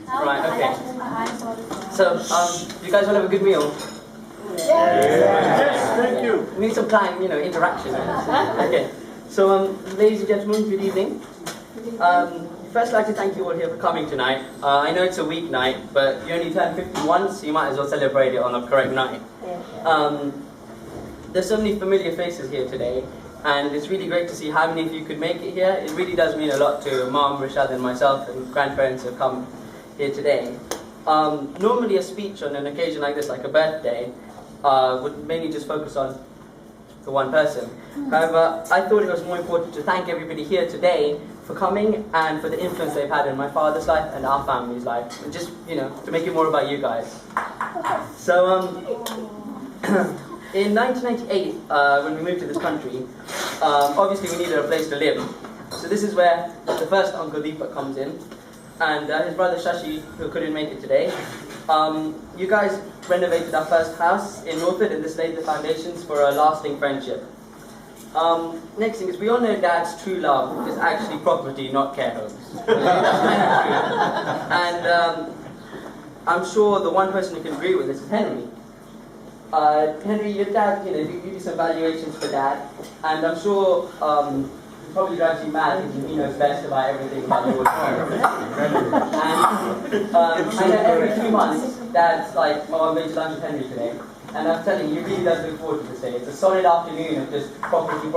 Right, okay. So, you guys want to have a good meal? Yes, thank you. We need some time, interaction. Okay. So, ladies and gentlemen, good evening. First, I'd like to thank you all here for coming tonight. I know it's a weeknight, but you only turned 51, so you might as well celebrate it on the correct night. There's so many familiar faces here today, and it's really great to see how many of you could make it here. It really does mean a lot to Mom, Rashad, and myself, and grandparents who have come here today. Normally a speech on an occasion like this, like a birthday, would mainly just focus on the one person. However, I thought it was more important to thank everybody here today for coming and for the influence they've had in my father's life and our family's life, and just, to make it more about you guys. So, in 1998, when we moved to this country, obviously we needed a place to live. So this is where the first Uncle Deepak comes in, and his brother Shashi, who couldn't make it today. You guys renovated our first house in Northwood, and this laid the foundations for a lasting friendship. Next thing is, we all know Dad's true love is actually property, not care homes. And I'm sure the one person who can agree with this is Henry. Henry, your dad, you do some valuations for Dad, and I'm sure he probably drives you mad because he knows best about everything about your work. And I know every 2 months, Dad's like, oh, I'm going to lunch with Henry today. And I'm telling you, he really does look forward to this day. It's a solid afternoon of just property,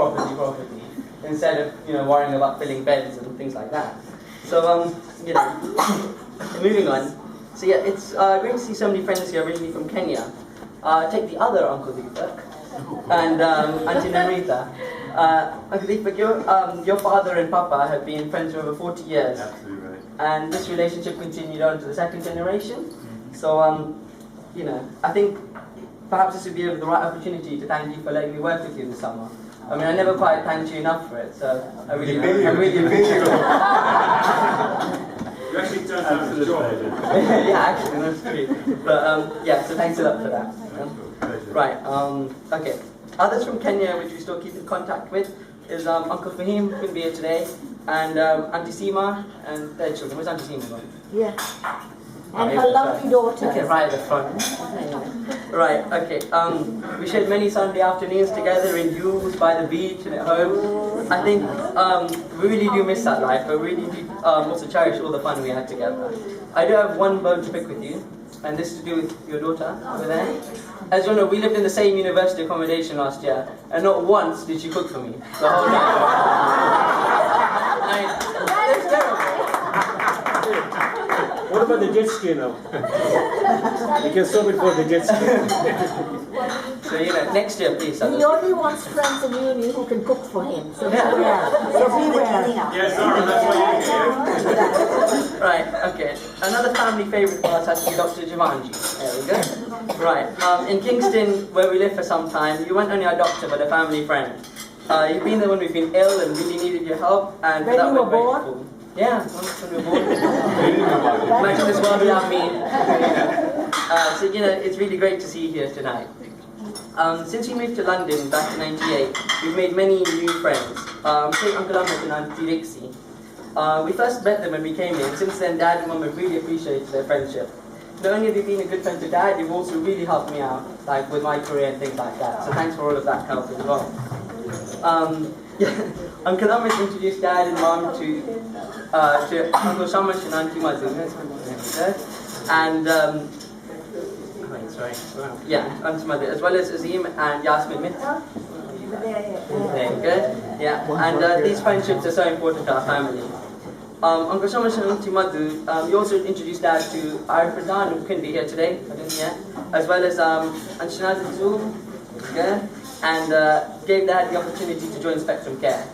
instead of, worrying about filling beds and things like that. So, moving on. So yeah, it's great to see so many friends here originally from Kenya. Take the other Uncle Deepak and Auntie Namrita. Uncle Deepak, your father and Papa have been friends for over 40 years. Absolutely right. And this relationship continued on to the second generation. So, I think perhaps this would be the right opportunity to thank you for letting me work with you this summer. I mean, I never quite thanked you enough for it, so I really appreciate it. You actually turned out the job. Yeah, actually, that's true. But so thanks a lot for that. Right, okay. Others from Kenya, which we still keep in contact with, is Uncle Fahim, who couldn't be here today, and Auntie Seema and their children. Where's Auntie Seema gone? Yeah. And her lovely daughter. Okay, right at the front. Right, okay. We shared many Sunday afternoons together in Jules, by the beach, and at home. I think we really do miss that life, but we really do also cherish all the fun we had together. I do have one bone to pick with you, and this is to do with your daughter over there. As you know, we lived in the same university accommodation last year, and not once did she cook for me the whole night. It's terrible. What about the jet ski now? You can stop it for the jet ski. So, next year, please. He only wants friends in uni who can cook for him. So beware. Yes, sorry, that's why you're here. Right, okay. Another family favourite for us has to be Dr. Javanji. There we go. Right, in Kingston, where we lived for some time, you weren't only our doctor, but a family friend. You've been there when we've been ill and really needed your help, and for that we're grateful. Yeah, when we were born. Imagine this world without me. So, it's really great to see you here tonight. Since we moved to London back in '98, we've made many new friends. Say Uncle Ahmed and Auntie Dixie. We first met them when we came here, and since then Dad and Mum have really appreciated their friendship. Not only have you been a good friend to Dad, you've also really helped me out, like with my career and things like that. So thanks for all of that help as well. Uncle Ahmed introduced Dad and Mom to Uncle Shamash and Auntie Madhu. And Auntie Madhu, as well as Azim and Yasmin Mitta. There you go. Yeah, and these friendships are so important to our family. Uncle Shamash and Auntie Madhu, you also introduced Dad to Arif Razan, who couldn't be here today, as well as Auntie Shanaz Zoom, and gave Dad the opportunity to join Spectrum Care.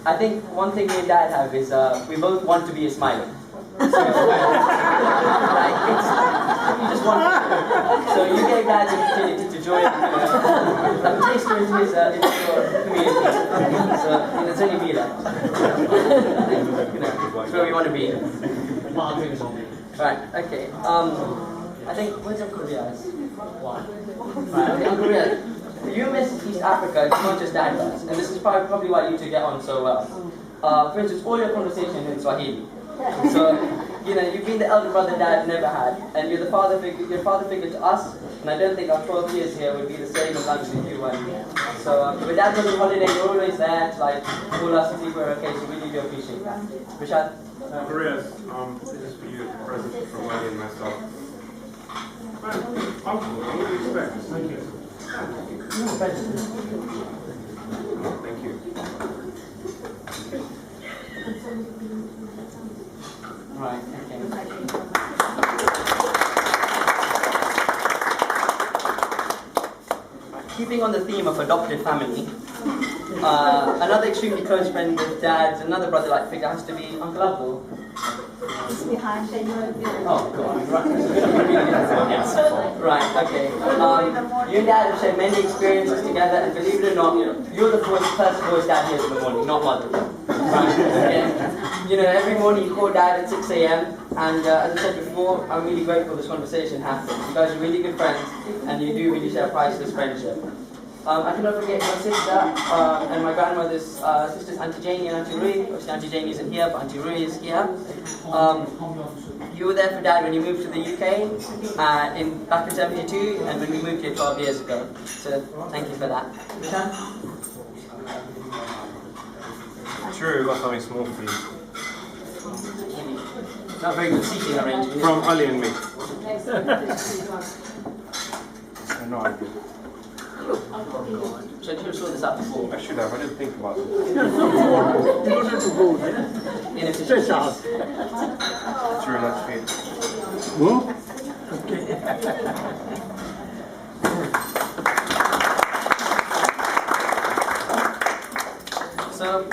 I think one thing me and Dad have is we both want to be a smiley. So, you just want to. So you gave Dad the opportunity to join a taster into his community. So it's only me left. It's where we want to be. Right, okay. I think, where's Uncle Riaz? Right, okay, Uncle Riaz. You miss East Africa, it's not just Dad does, and this is probably why you two get on so well. For instance, all your conversation in Swahili. So, you know, you've been the elder brother Dad never had, and you're the father figure to us, and I don't think our 12 years here would be the same as lunch with you one year. So when Dad was on holiday, you're always there to like call us and see if we're okay, so really do appreciate that. Rashad? Maria's, this is for you, a present from Lenny and myself. Uncle, what do you expect? Thank you. Thank you. Right, okay. Keeping on the theme of adopted family, another extremely close friend with Dad's, another brother-like figure has to be Uncle Abdul. It's behind the Oh, God, right, okay. You and Dad have shared many experiences together, and believe it or not, you're the first voice Dad hears in the morning, not Mother. Right, okay. You know, every morning you call Dad at 6 a.m. and as I said before, I'm really grateful this conversation happened. You guys are really good friends and you do really share a priceless friendship. I cannot forget my sister and my grandmother's sisters, Auntie Janie and Auntie Rui. Obviously Auntie Janie isn't here, but Auntie Rui is here. You were there for Dad when you moved to the UK back in 72 and when we moved here 12 years ago. So thank you for that. Sure, we've got something small for you. Not very good seating arrangement. From Ali and me. No idea. Should have saw this up before. I should have, I didn't think about it. Inefficiencies. True, let's feed. So,